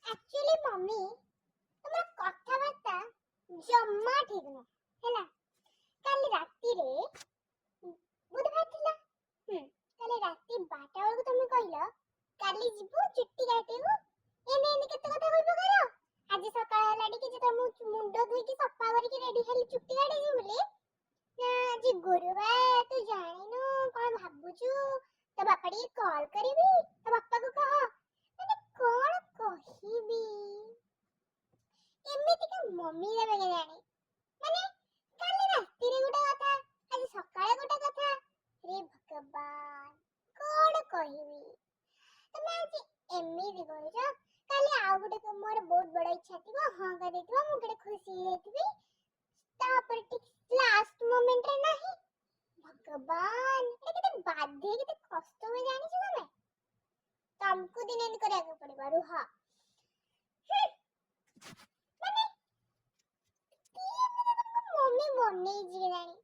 actually mummy तुम कथबार्ता जम्मा ठीक न हैला काली राती रे बुधवार थिला काली राती 12 बेलू तुम कहलो काली जिबु चुट्टी काटिबु एने एने केते कथा कहि पकारो आज सकाळ हला टिके जे तुम मुंडो धुई की सफा करी की रेडी हेली चुट्टी काटी जिबुले ना आज गुरुवार तू जानिनु कोन भाबुचु तो बापा टिके कॉल करिवि तो बापा को कह माने कोन कहिबी एमिति का मम्मी रे बगे जाने माने काली राती रे गुटा कथा आज सकाळे गुटा कथा रे भगवान कोन कहिबी तमे आज एमिति कहजो काली आ गुटे मोर बहुत बड़ा इच्छा थिबो हां का देथिबो मु केटे खुशी हेथिबी तापर टिक लास्ट मोमेंट रे नाही भगवान ए केते बाध्य केते कष्ट में जानि छ तमे तुमको दिन इन करे आगे पड़े बारू हां माने मम्मी बने जी जानी